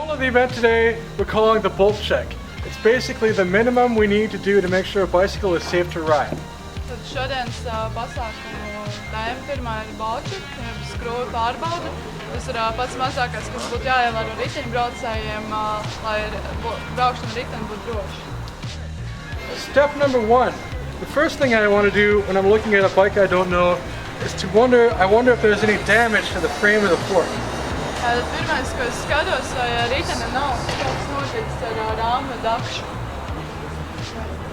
goal of the event today we're calling the bolt check. It's basically the minimum we need to do to make sure a bicycle is safe to ride. Tad šodienas pasākumu tēma pirmā ir bolček, skrūve pārbaude. Tas ir pats mazākais, kas būtu jāievēro riteņbraucējiem, lai braukšana ar riteni būtu droša. Step number one. The first thing I want to do when I'm looking at a bike I don't know is to wonder if there's any damage to the frame of the fork. Tad pirmais, ko es skatos, vai ritene nav kaut noticis ar rāmu dakšu.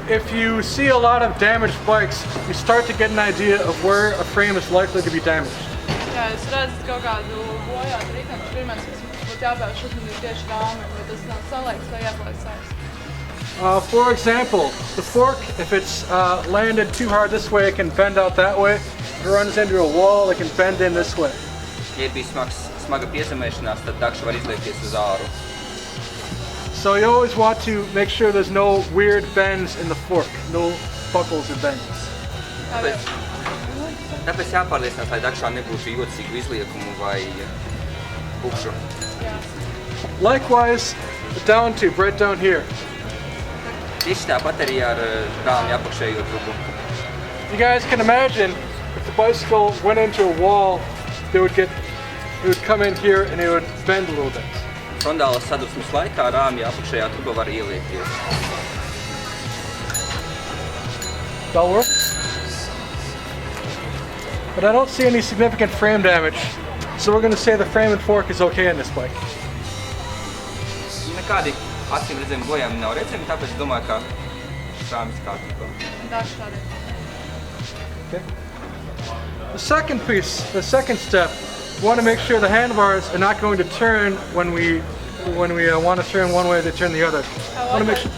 If you see a lot of damaged bikes, you start to get an idea of where a frame is likely to be damaged. Ja es redzu kaut kādu bojātu riteni, pirmais, kas būtu jāpērš uzmanīt tieši rāmi, vai tas nav salēks vai ieplaisēs. For example, the fork, if it's landed too hard this way, it can bend out that way. If it runs into a wall, it can bend in this way. Ja bija smaga piezemēšanās, tad dakša var izliekties uz āru. So you always want to make sure there's no weird bends in the fork, no buckles or bends. Tāpēc jāpārliecinās, lai dakšā nebūtu jocīgu izliekumu vai bukšu. Likewise, the down tube right down here. Tieši tāpat arī ar rāmju apakšējo trubu. You guys can imagine if the bicycle went into a wall, it would come in here and it would bend a little bit. Frontālas sadursmes laikā rāmja apakšējā truba var ieliekties. That'll work. But I don't see any significant frame damage, so we're going to say the frame and fork is okay in this bike. Nekādi acīm redzami bojājumi nav redzami, tāpēc domāju, ka rāmjas kārtībā. Okay. The second step, we want to make sure the handlebars are not going to turn when we want to turn one way, they turn the other. Want to make sure.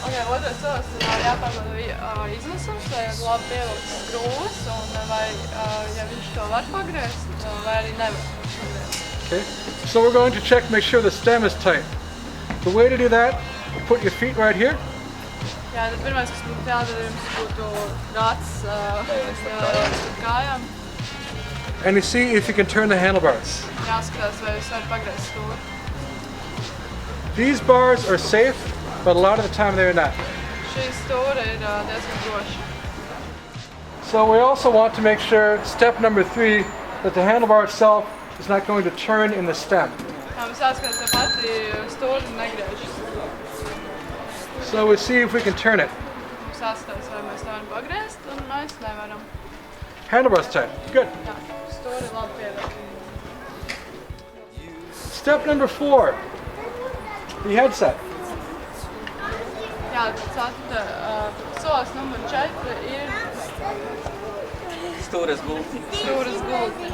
Okay, otrais solis ir jāpārbauda iznesums, vai ir labi pievilktas skrūves, un vai, ja viņš to var pagriezt, vai arī nevar pagriezt. Okay, so we're going to check, make sure the stem is tight. The way to do that, you put your feet right here. Jā, tad pirmais, kas būtu jādara, jums būtu rats kājām. And you see if you can turn the handlebars. Jāskatās, vai jūs varat pagriezt stūri. These bars are safe, but a lot of the time they're not. Šī stūra ir diezgan droša. So we also want to make sure, step number 3, that the handlebar itself is not going to turn in the stem. Jā, mums jāskatās, vai pati stūra negriežas. So we'll see if we can turn it. Mums jāskatās, vai mēs varam pagriezt, un mēs nevaram. Handlebars tight. Good. Jā, stūri labi pievilkt. Step number 4, the headset. Jā, solis numur 4 ir Stūres gultni. stūras gultni.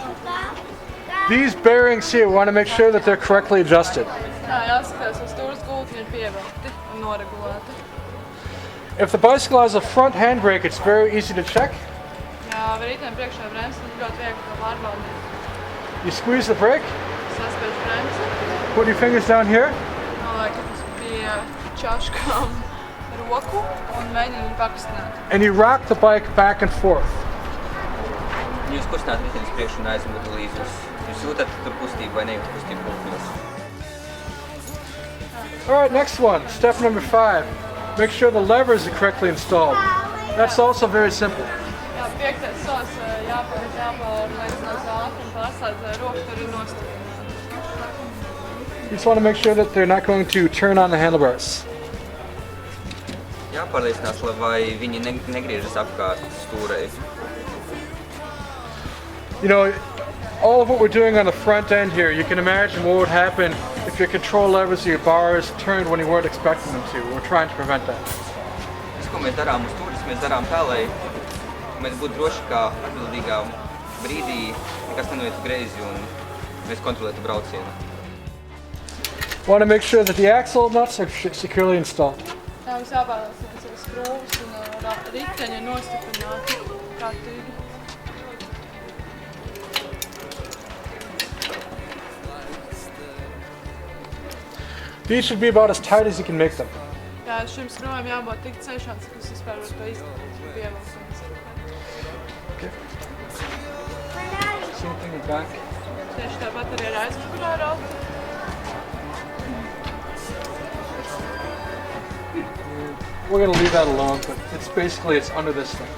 These bearings here, we want to make sure that they're correctly adjusted. Jā, jāskatās, vai stūras gultni ir pievilkti un noregulēti. If the bicycle has a front handbrake, it's very easy to check. Jā, vai rītiem priekšā bremzes, tad ļoti viegli to pārbaudīt. You squeeze the brake, Saspiež bremzi, put your fingers down here, noliek pie čaškām roku un mēģina viņu pakustināt. and you rock the bike back and forth. Jūs kustināt ritenis priekš un aizmuguri līdz. Jūs jūtat tur kustību vai nejūtat kustību gultnēs. Alright, next one, step number 5. Make sure the levers are correctly installed. That's also very simple. Jā, piektais solis jāpārliecinās ātri un pārslēdz, lai roka tur ir nostiprināta. You just want to make sure that they're not going to turn on the handlebars. Jāpārliecinās, vai viņi negriežas apkārt stūrei. You know, all of what we're doing on the front end here, you can imagine what would happen if your control levers or your bars turned when you weren't expecting them to. We're trying to prevent that. Tas, ko mēs darām uz stūres, mēs darām tā, lai mēs būtu droši, kā atbildīgā brīdī nekas nenoietu greizi un mēs kontrolētu braucienu. Want to make sure that the axle nuts are securely installed. Jā, mums jāpārliecinās, ka skrūves un riteņi ir nostiprināti kārtīgi. These should be about as tight as you can make them. Jā, šim skrūvēm jābūt tik ciešām, cik jūs vispār var to pievilkt. Okay. Same thing in back. Tieši tāpat arī ar aizmugurā rautu. We're gonna leave that alone, but it's under this thing.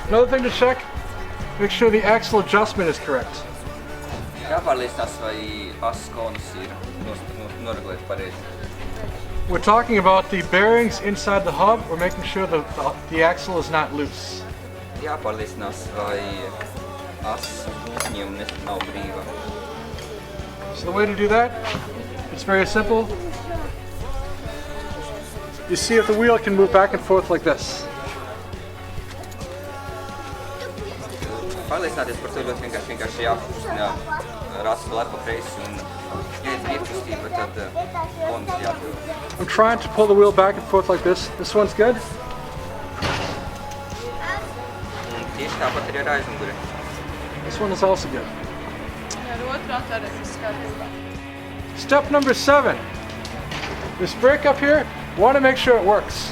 Another thing to check, make sure the axle adjustment is correct. Jāpārliecinās, vai asas konus ir noregulēti pareizi. We're talking about the bearings inside the hub. We're making sure the axle is not loose. Jāpārliecinās, vai asas gultņiem nav brīva. So the way to do that, it's very simple. You see if the wheel can move back and forth like this. Pārliecināties par to ļoti vienkārši jākustina rases vēl pa kreisi un ja ir brīvkustība, tad konus jāatdod. I'm trying to pull the wheel back and forth like this. This one's good. Tieši tāpat arī ar aizmuguri. This one is also good. Ar otru atvēries uz skatībā. Step number 7. This brake up here, want to make sure it works.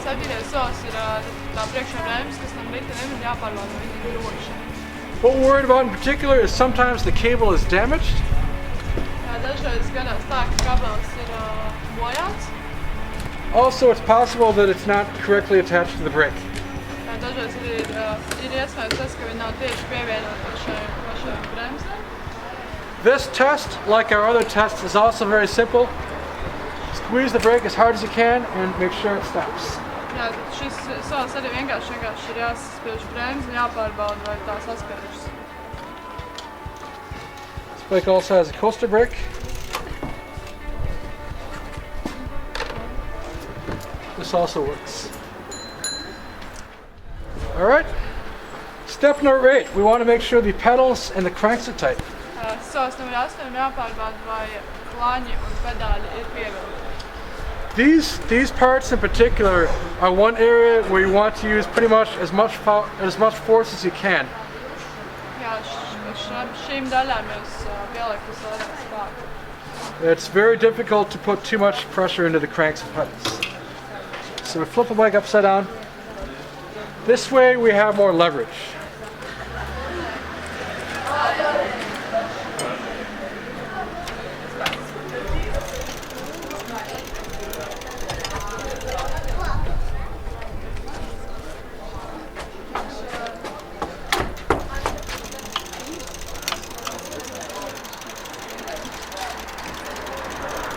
7. solis ir tā priekšā rēms, kas tam ritenim ir jāpārbauda, viņi ir droši. What we're worried about in particular is sometimes the cable is damaged. Jā, dažreiz gadās tā, ka kabelis ir bojāts. Also, it's possible that it's not correctly attached to the brake. Jā, dažreiz ir iespējams tas, ka viņi nav tieši pievienoti šai bremzē. This test, like our other tests, is also very simple. Squeeze the brake as hard as you can and make sure it stops. Jā, šis solis arī vienkārši ir jāsaspiež bremzi un jāpārbauda, vai tā saspiežas. This bike also has a coaster brake. This also works. All right. Step number 8. We want to make sure the pedals and the cranks are tight. Solis numur 8 ir jāpārbauda, vai klaņi un pedāļi ir pievilkti. These parts in particular are one area where you want to use pretty much as much force as you can. Jā, šīm daļām jūs pielikt visvairāk spēku. It's very difficult to put too much pressure into the cranks and pedals. So we flip the bike upside down. This way we have more leverage.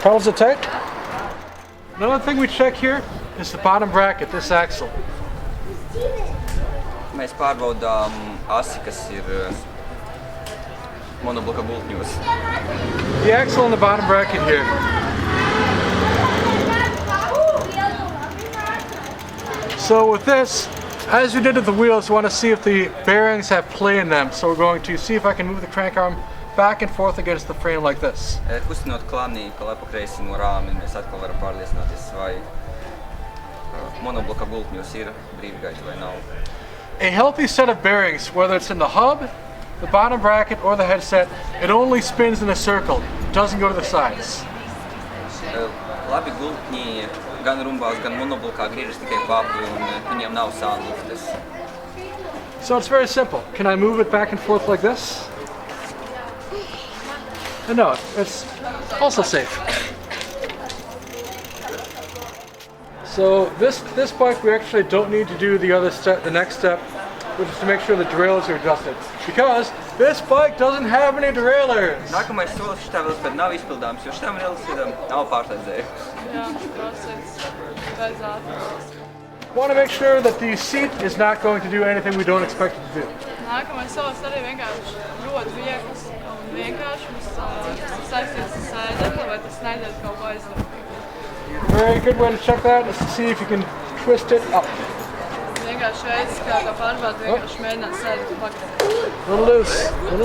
Pedals are tight. Another thing we check here is the bottom bracket, this axle. Mēs pārbaudām asi, kas ir monobloka gultņos. The axle in the bottom bracket here. So with this, as we did with the wheels, we want to see if the bearings have play in them. So we're going to see if I can move the crank arm back and forth against the frame like this. Kustinot klānī, pa lepo kreisi no rāmi, mēs atkal varam pārliecināties, vai monobloka gultņos ir brīvgaita vai nav. A healthy set of bearings, whether it's in the hub, the bottom bracket, or the headset, it only spins in a circle. It doesn't go to the sides. Labi gultņi gan rumbās, gan monoblokā griežas tikai papi un viņiem nav sānluftes. So it's very simple. Can I move it back and forth like this? No, it's also safe. So this bike we actually don't need to do the next step, which is to make sure the derailleurs are adjusted. Because this bike doesn't have any derailleurs. Nākamais solis šitā velosipēda nav izpildāms, jo šitam velosipēdam nav pārslēdzēju. Jā, prasīts bez ātrums. Want to make sure that the seat is not going to do anything we don't expect it to do. Nākamais solis arī vienkārši ļoti viegls un vienkārši mums saistīts ar sēdekli, vai tas neiet kaut ko aizlikt. A very good way to check that is to see if you can twist it up. Vienkārši veids, kā pārbaudīt, vienkārši mēģināt sēdekli pagriezt. A little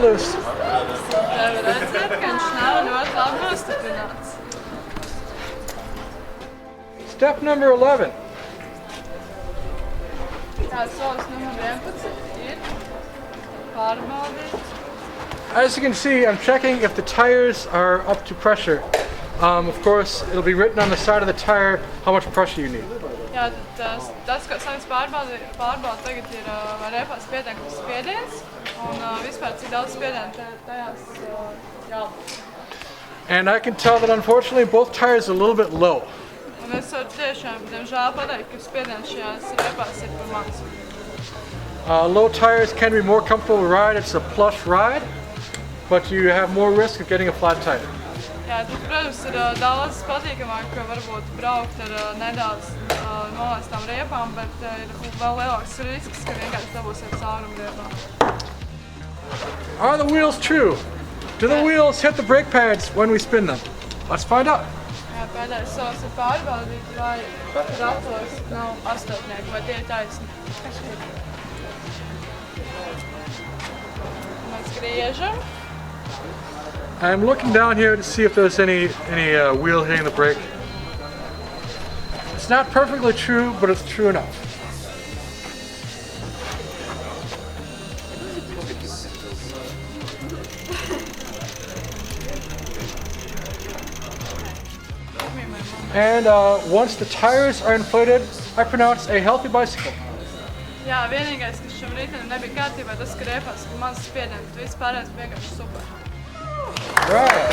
loose. Te var redzēt, ka viņš nav ļoti labi nostiprināts. Step number 11. Tāds solis numur 11 ir pārbaudīt. As you can see, I'm checking if the tires are up to pressure. Of course, it'll be written on the side of the tire how much pressure you need. Jā, tas, ko sāks pārbaudīt tagad ir vai repās pietiekams spiediens un vispār cik daudz spiedienu tajās jābūt. And I can tell that unfortunately both tires are a little bit low. Un es varu tiešām, diemžēl, pateikt, ka spiediens šajās riepās ir par maz. Low tires can be more comfortable to ride. It's a plush ride, but you have more risk of getting a flat tire. Jā, tad, protams, ir daudz patīkamāk, ka varbūt braukt ar nedaudz nolaistām riepām, bet ir vēl lielāks risks, ka vienkārši dabūsiet caurumu riepām. Are the wheels true? Do the wheels hit the brake pads when we spin them? Let's find out. Jā, pēdējais solis ir pārbaudīt, vai ratos nav astotnieki, vai tie ir taisni. Mēs griežam. I'm looking down here to see if there's any wheel hitting the brake. It's not perfectly true, but it's true enough. And once the tires are inflated, I pronounce a healthy bicycle. Jā, vienīgais, kas šim ritenim nebija kārtībā, tas, ka riepās ir mazs spiediens, bet viss pārējais vienkārši super. Right.